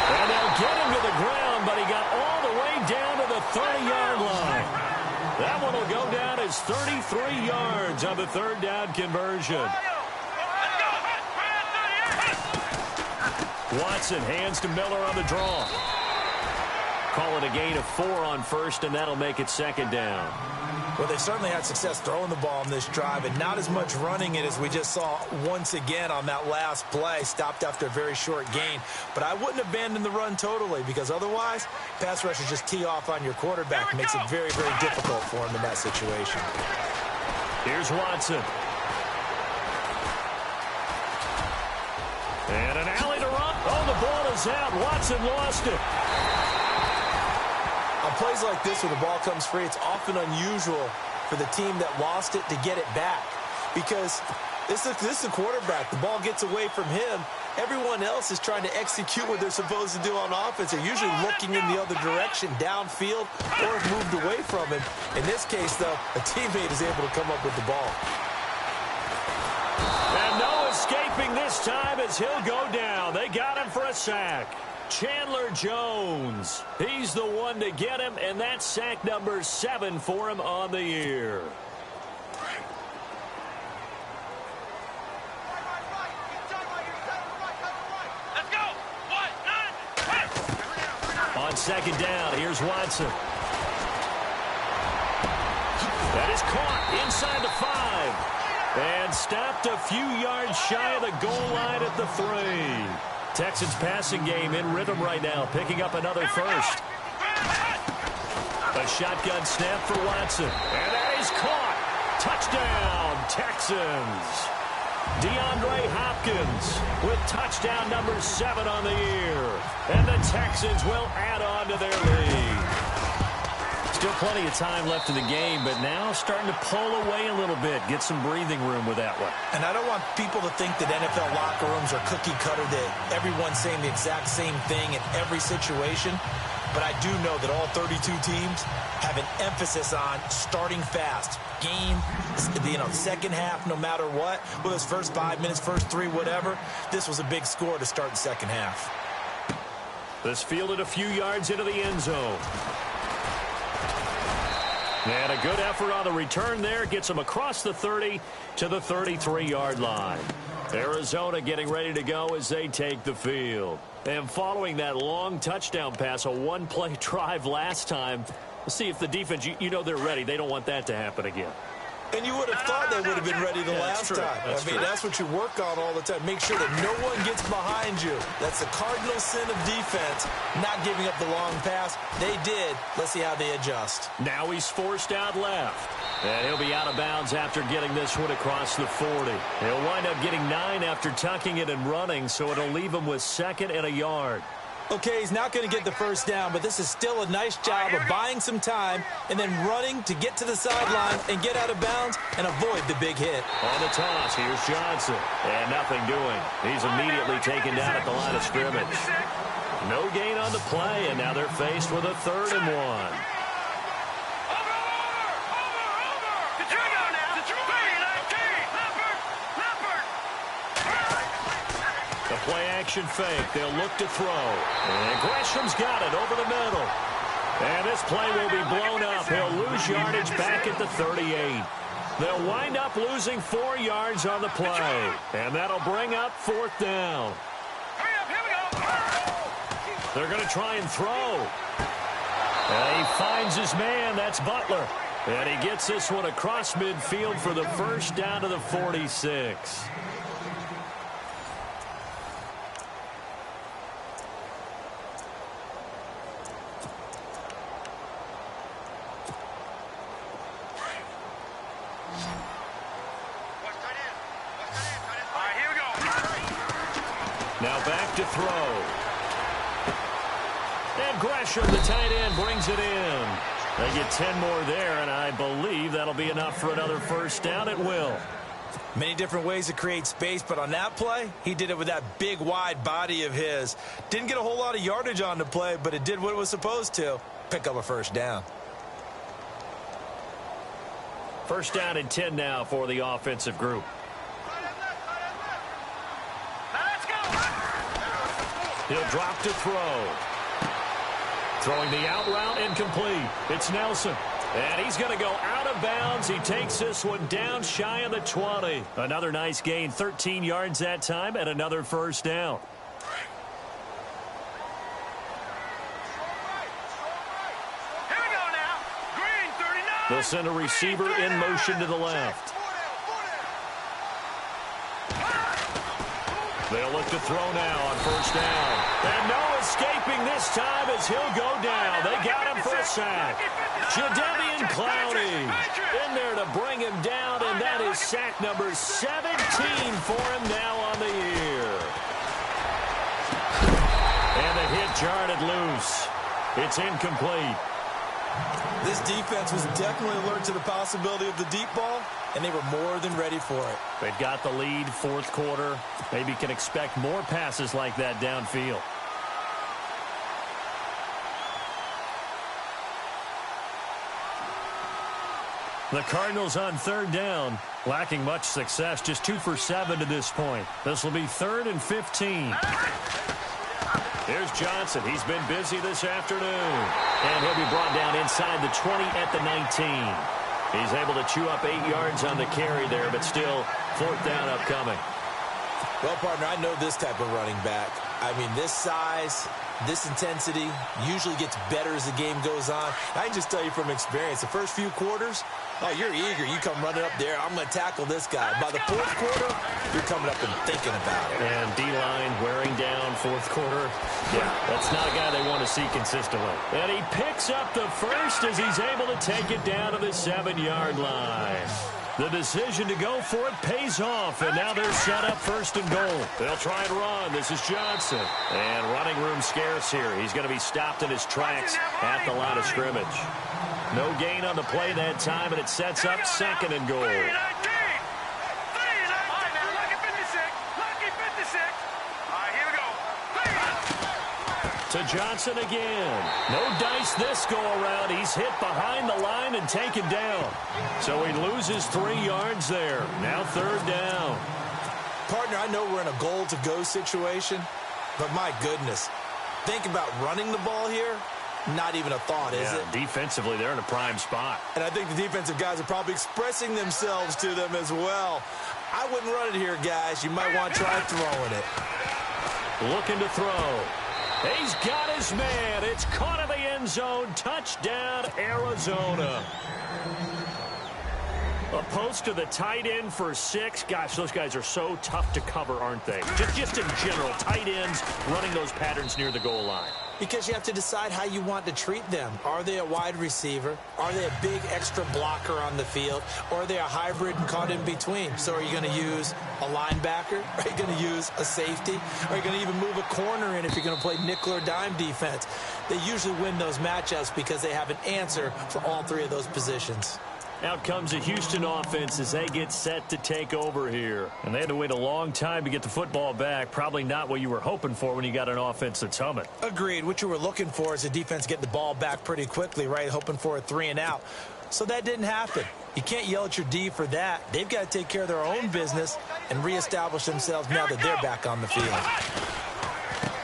And they'll get him to the ground, but he got all the way down to the 30-yard line. That one will go down as 33 yards on the third down conversion. Watson hands to Miller on the draw. Call it a gain of 4 on first, and that'll make it second down. Well, they certainly had success throwing the ball on this drive, and not as much running it as we just saw once again on that last play, stopped after a very short gain. But I wouldn't abandon the run totally, because otherwise, pass rushers just tee off on your quarterback. It makes it very, very difficult for him in that situation. Here's Watson. And an alley to run. Oh, the ball is out. Watson lost it. On plays like this where the ball comes free, it's often unusual for the team that lost it to get it back, because this is a quarterback. The ball gets away from him. Everyone else is trying to execute what they're supposed to do on offense. They're usually looking in the other direction, downfield, or have moved away from him. In this case, though, a teammate is able to come up with the ball. And no escaping this time as he'll go down. They got him for a sack. Chandler Jones. He's the one to get him, and that's sack number 7 for him on the year. let's go! 1, 9, On second down, here's Watson. That is caught inside the 5. And stopped a few yards shy of the goal line at the 3. Texans passing game in rhythm right now, picking up another first. A shotgun snap for Watson. And that is caught. Touchdown, Texans. DeAndre Hopkins with touchdown number 7 on the year. And the Texans will add on to their lead. Still plenty of time left in the game, but now starting to pull away a little bit. Get some breathing room with that one. And I don't want people to think that NFL locker rooms are cookie cutter, that everyone's saying the exact same thing in every situation. But I do know that all 32 teams have an emphasis on starting fast. Game, second half, no matter what. Whether it's first 5 minutes, first 3, whatever. This was a big score to start the second half. This fielded a few yards into the end zone. And a good effort on the return there. Gets him across the 30 to the 33-yard line. Arizona getting ready to go as they take the field. And following that long touchdown pass, a one-play drive last time, we'll see if the defense, you know they're ready. They don't want that to happen again. And you would have thought they would have been ready the last time. That's what you work on all the time. Make sure that no one gets behind you. That's the cardinal sin of defense, not giving up the long pass. They did. Let's see how they adjust. Now he's forced out left. And he'll be out of bounds after getting this one across the 40. He'll wind up getting 9 after tucking it and running, so it'll leave him with 2nd and a yard. Okay, he's not going to get the first down, but this is still a nice job of buying some time and then running to get to the sideline and get out of bounds and avoid the big hit. On the toss, here's Johnson. And nothing doing. He's immediately taken down at the line of scrimmage. No gain on the play, and now they're faced with a 3rd and 1. play-action fake. They'll look to throw. And Gresham's got it over the middle. And this play will be blown up. He'll lose yardage back at the 38. They'll wind up losing 4 yards on the play. And that'll bring up 4th down. They're going to try and throw. And he finds his man. That's Butler. And he gets this one across midfield for the first down to the 46. Now back to throw. And Gresham, the tight end, brings it in. They get 10 more there, and I believe that'll be enough for another first down. It will. Many different ways to create space, but on that play, he did it with that big, wide body of his. Didn't get a whole lot of yardage on the play, but it did what it was supposed to. Pick up a first down. First down and 10 now for the offensive group. He'll drop to throw. Throwing the out route incomplete. It's Nelson. And he's going to go out of bounds. He takes this one down shy of the 20. Another nice gain, 13 yards that time, and another first down. Here we go now. Green 39. They'll send a receiver in motion to the left. They'll look to throw now on first down. And no escaping this time as he'll go down. They got him for a sack. Jadeveon Clowney in there to bring him down, and that is sack number 17 for him now on the year. And the hit jarred loose. It's incomplete. This defense was definitely alert to the possibility of the deep ball, and they were more than ready for it. They've got the lead, 4th quarter. Maybe can expect more passes like that downfield. The Cardinals on 3rd down, lacking much success, just 2 for 7 to this point. This will be 3rd and 15. Here's Johnson. He's been busy this afternoon. And he'll be brought down inside the 20 at the 19. He's able to chew up 8 yards on the carry there, but still 4th down upcoming. Well, partner, I know this type of running back. I mean, this size, this intensity usually gets better as the game goes on. I can just tell you from experience, the first few quarters, oh, you're eager. You come running up there. I'm going to tackle this guy. By the 4th quarter, you're coming up and thinking about it. And D-line wearing down 4th quarter. Yeah, that's not a guy they want to see consistently. And he picks up the first as he's able to take it down to the 7-yard line. The decision to go for it pays off, and now they're set up 1st and goal. They'll try and run. This is Johnson. And running room scarce here. He's going to be stopped in his tracks at the line of scrimmage. No gain on the play that time, and it sets up 2nd and goal. To Johnson again. No dice this go-around. He's hit behind the line and taken down. So he loses 3 yards there. Now 3rd down. Partner, I know we're in a goal-to-go situation, but my goodness, think about running the ball here. Not even a thought, is it? Defensively, they're in a prime spot. And I think the defensive guys are probably expressing themselves to them as well. I wouldn't run it here, guys. You might want to try throwing it. Looking to throw. He's got his man. It's caught in the end zone. Touchdown, Arizona. A post to the tight end for 6. Gosh, those guys are so tough to cover, aren't they? Just in general, tight ends running those patterns near the goal line. Because you have to decide how you want to treat them. Are they a wide receiver? Are they a big extra blocker on the field? Or are they a hybrid and caught in between? So are you going to use a linebacker? Are you going to use a safety? Are you going to even move a corner in if you're going to play nickel or dime defense? They usually win those matchups because they have an answer for all 3 of those positions. Out comes the Houston offense as they get set to take over here. And they had to wait a long time to get the football back. Probably not what you were hoping for when you got an offense that's humming. Agreed. What you were looking for is a defense getting the ball back pretty quickly, right? Hoping for a 3-and-out. So that didn't happen. You can't yell at your D for that. They've got to take care of their own business and reestablish themselves now that they're back on the field.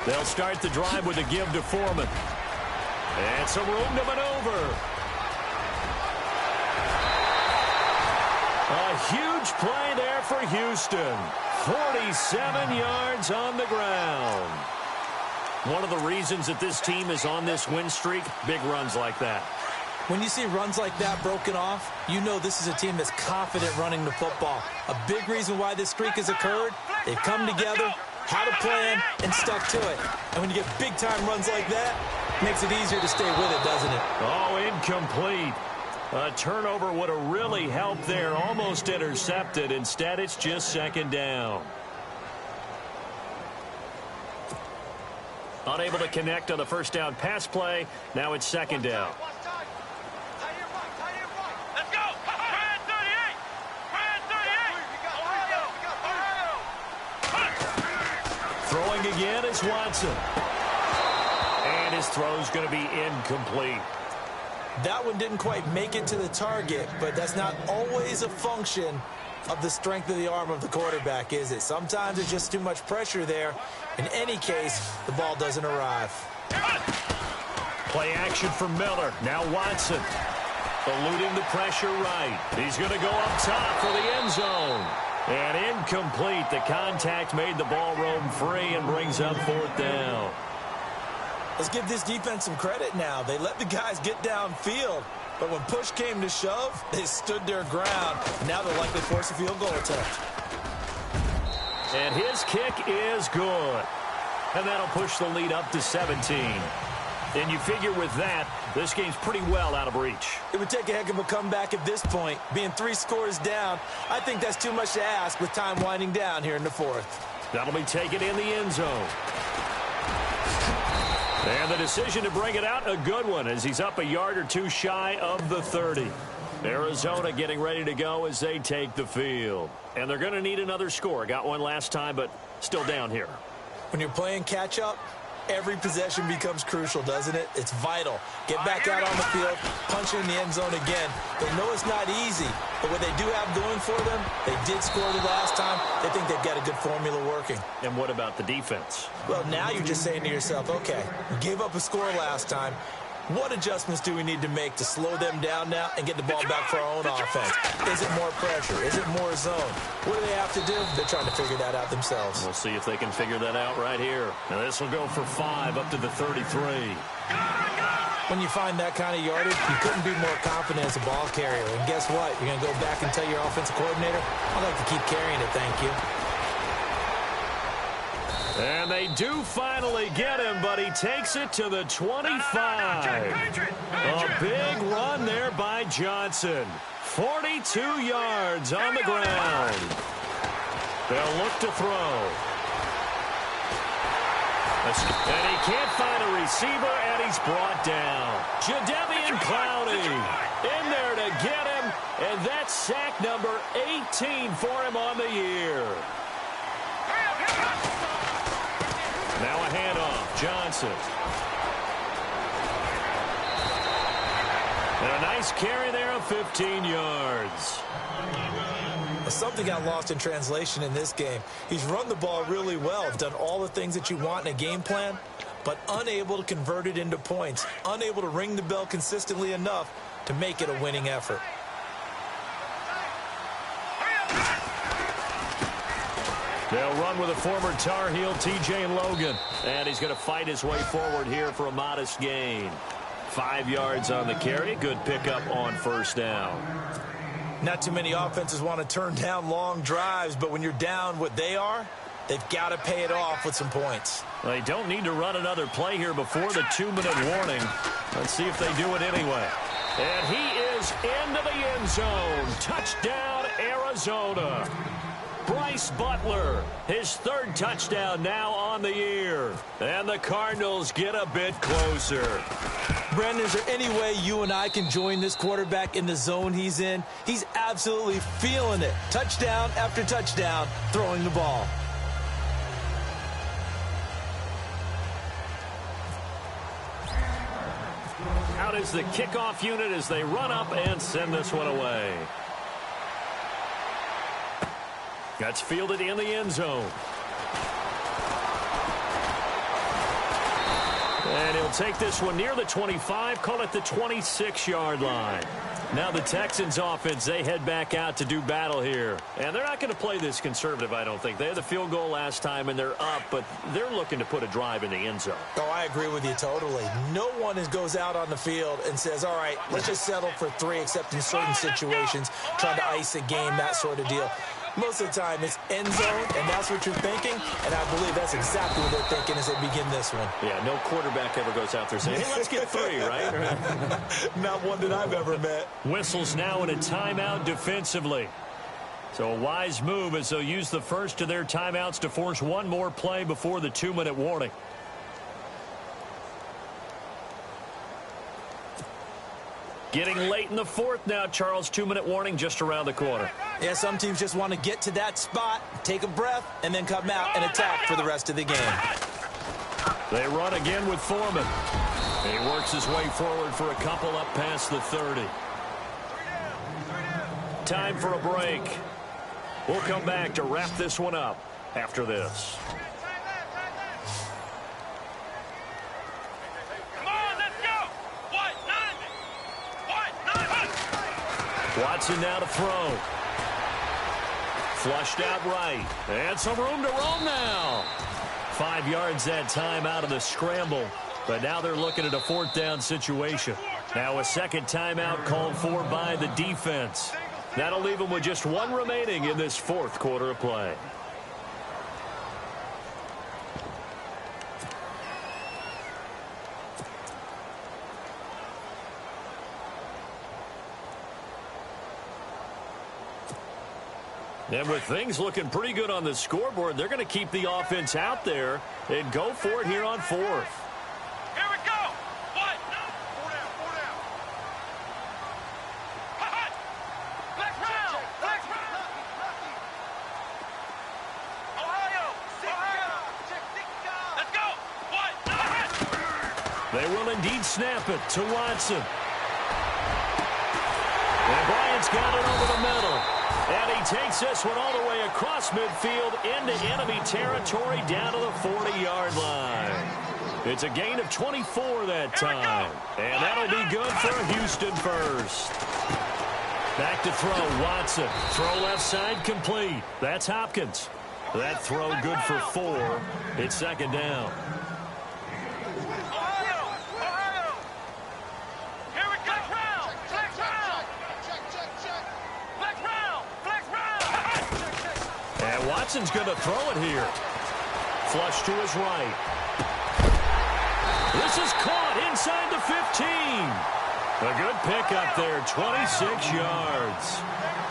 They'll start the drive with a give to Foreman. And some room to maneuver. A huge play there for Houston. 47 yards on the ground. One of the reasons that this team is on this win streak, big runs like that. When you see runs like that broken off, you know this is a team that's confident running the football. A big reason why this streak has occurred, they've come together, had a plan, and stuck to it. And when you get big-time runs like that, it makes it easier to stay with it, doesn't it? Oh, incomplete. A turnover would have really helped there. Almost intercepted. Instead, it's just second down. Unable to connect on the first down pass play. Now it's second down. Let's go! Brand 38! Brand 38! Throwing again is Watson. And his throw's going to be incomplete. That one didn't quite make it to the target, but that's not always a function of the strength of the arm of the quarterback, is it? Sometimes it's just too much pressure there. In any case, the ball doesn't arrive. Play action from Miller. Now Watson. Eluding the pressure right. He's going to go up top for the end zone. And incomplete. The contact made the ball roam free and brings up fourth down. Let's give this defense some credit now. They let the guys get downfield. But when push came to shove, they stood their ground. Now they'll likely force a field goal attempt. And his kick is good. And that'll push the lead up to 17. And you figure with that, this game's pretty well out of reach. It would take a heck of a comeback at this point. Being 3 scores down, I think that's too much to ask with time winding down here in the fourth. That'll be taken in the end zone. And the decision to bring it out, a good one, as he's up a yard or two shy of the 30. Arizona getting ready to go as they take the field. And they're going to need another score. Got one last time, but still down here. When you're playing catch-up, every possession becomes crucial, doesn't it? It's vital. Get back out on the field, punch in the end zone again. They know it's not easy, but what they do have going for them, they did score the last time. They think they've got a good formula working. And what about the defense? Well, now you're just saying to yourself, okay, we gave up a score last time. What adjustments do we need to make to slow them down now and get the ball back for our own offense? Is it more pressure? Is it more zone? What do they have to do? They're trying to figure that out themselves. We'll see if they can figure that out right here. Now this will go for 5 up to the 33. When you find that kind of yardage, you couldn't be more confident as a ball carrier. And guess what? You're going to go back and tell your offensive coordinator, I'd like to keep carrying it, thank you. And they do finally get him, but he takes it to the 25. A big run there by Johnson. 42 yards on the ground. They'll look to throw. And he can't find a receiver, and he's brought down. Jadeveon Clowney in there to get him, and that's sack number 18 for him on the year. Now a handoff, Johnson. And a nice carry there of 15 yards. Something got lost in translation in this game. He's run the ball really well, done all the things that you want in a game plan, but unable to convert it into points, unable to ring the bell consistently enough to make it a winning effort. They'll run with a former Tar Heel, T.J. Logan. And he's going to fight his way forward here for a modest gain. 5 yards on the carry. Good pickup on first down. Not too many offenses want to turn down long drives, but when you're down what they are, they've got to pay it off with some points. They don't need to run another play here before the 2-minute warning. Let's see if they do it anyway. And he is into the end zone. Touchdown, Arizona. Bryce Butler, his third touchdown now on the year. And the Cardinals get a bit closer. Brandon, is there any way you and I can join this quarterback in the zone he's in? He's absolutely feeling it. Touchdown after touchdown, throwing the ball. Out is the kickoff unit as they run up and send this one away. That's fielded in the end zone. And he'll take this one near the 25, call it the 26-yard line. Now the Texans offense, they head back out to do battle here. And they're not going to play this conservative, I don't think. They had the field goal last time, and they're up, but they're looking to put a drive in the end zone. Oh, I agree with you totally. No one goes out on the field and says, all right, let's just settle for 3, except in certain situations, trying to ice a game, that sort of deal. Most of the time, it's end zone, and that's what you're thinking, and I believe that's exactly what they're thinking as they begin this one. Yeah, no quarterback ever goes out there saying, hey, let's get 3, right? Not one that I've ever met. Whistles now in a timeout defensively. So a wise move as they'll use the first of their timeouts to force one more play before the 2-minute warning. Getting late in the fourth now, Charles. 2-minute warning just around the corner. Yeah, some teams just want to get to that spot, take a breath, and then come out and attack for the rest of the game. They run again with Foreman. He works his way forward for a couple up past the 30. Time for a break. We'll come back to wrap this one up after this. Watson now to throw. Flushed out right. And some room to roam now. 5 yards that time out of the scramble. But now they're looking at a 4th down situation. Now a second timeout called for by the defense. That'll leave them with just 1 remaining in this 4th quarter of play. And with things looking pretty good on the scoreboard, they're going to keep the offense out there and go for it here on 4th. Here we go. What? 4 down. 4 down. Hot. Black round. Black round. Ohio. Let's go. What? They will indeed snap it to Watson. And Bryant's got it over the middle. And he takes this one all the way across midfield into enemy territory down to the 40-yard line. It's a gain of 24 that time. And that'll be good for a Houston first. Back to throw, Watson. Throw left side complete. That's Hopkins. That throw good for 4. It's second down. Watson's going to throw it here. Flush to his right. This is caught inside the 15. A good pickup there, 26 yards.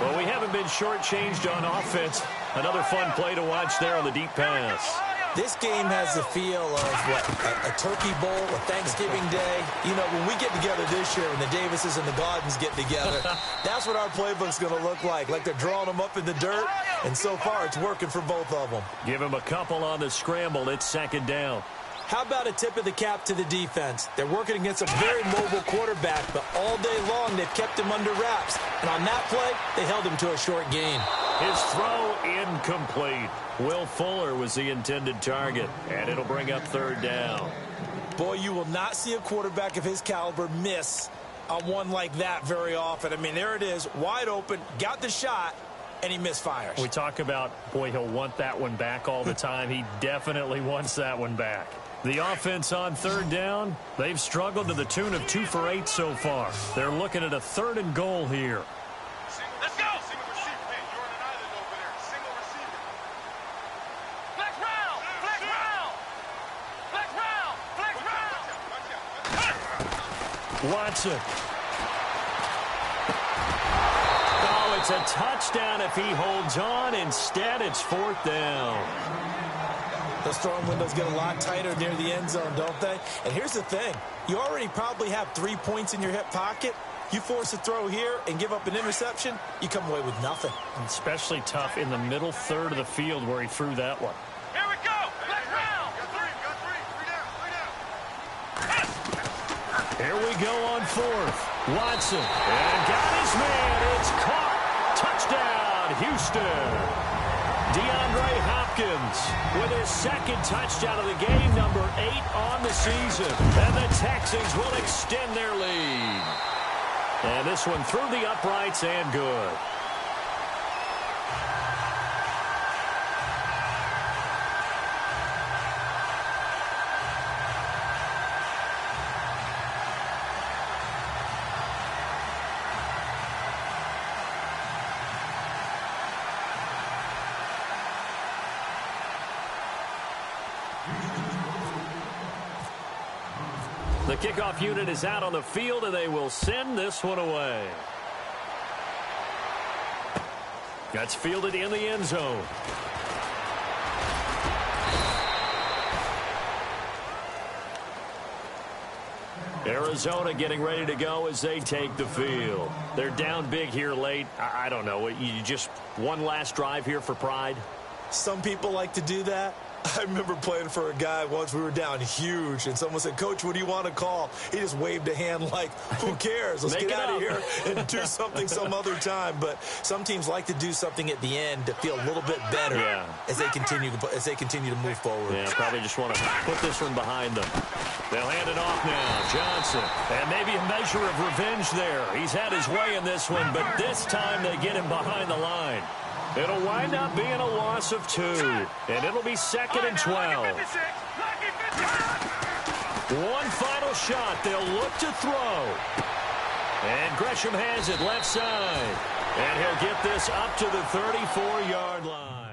Well, we haven't been shortchanged on offense. Another fun play to watch there on the deep pass. This game has the feel of, a Turkey Bowl, a Thanksgiving Day. You know, when we get together this year, when the Davises and the Gardens get together, that's what our playbook's going to look like. Like they're drawing them up in the dirt, and so far it's working for both of them. Give him a couple on the scramble. It's second down. How about a tip of the cap to the defense? They're working against a very mobile quarterback, but all day long they've kept him under wraps. And on that play, they held him to a short gain. His throw incomplete. Will Fuller was the intended target, and it'll bring up third down. Boy, you will not see a quarterback of his caliber miss on one like that very often. I mean, there it is, wide open, got the shot, and he misfires. We talk about, boy, he'll want that one back all the time. He definitely wants that one back. The offense on third down, they've struggled to the tune of 2 for 8 so far. They're looking at a 3rd and goal here. Let's go. Single receiver. Hey, you're on an island over there. Single receiver. Flex round. Flex round. Flex round. Flex round. Watch out. Watson. Oh, it's It's a touchdown if he holds on. Instead, it's 4th down. Those throwing windows get a lot tighter near the end zone, don't they? And here's the thing. You already probably have 3 points in your hip pocket. You force a throw here and give up an interception, you come away with nothing. Especially tough in the middle third of the field where he threw that one. Here we go. Let's round. Got three down. Here we go on 4th. Watson. And got his man. It's caught. Touchdown, Houston. DeAndre Hopkins with his 2nd touchdown of the game, number 8 on the season. And the Texans will extend their lead. And this one through the uprights and good. The kickoff unit is out on the field, and they will send this one away. That's fielded in the end zone. Arizona getting ready to go as they take the field. They're down big here late. I don't know. You just one last drive here for pride? Some people like to do that. I remember playing for a guy once. We were down huge, and someone said, "Coach, what do you want to call?" He just waved a hand like, who cares? Let's get out of here and do something some other time. But some teams like to do something at the end to feel a little bit better as they continue to move forward. Yeah, probably just want to put this one behind them. They'll hand it off now. Johnson. And maybe a measure of revenge there. He's had his way in this one, but this time they get him behind the line. It'll wind up being a loss of 2, and it'll be 2nd and 12. One final shot. They'll look to throw. And Gresham has it left side. And he'll get this up to the 34-yard line.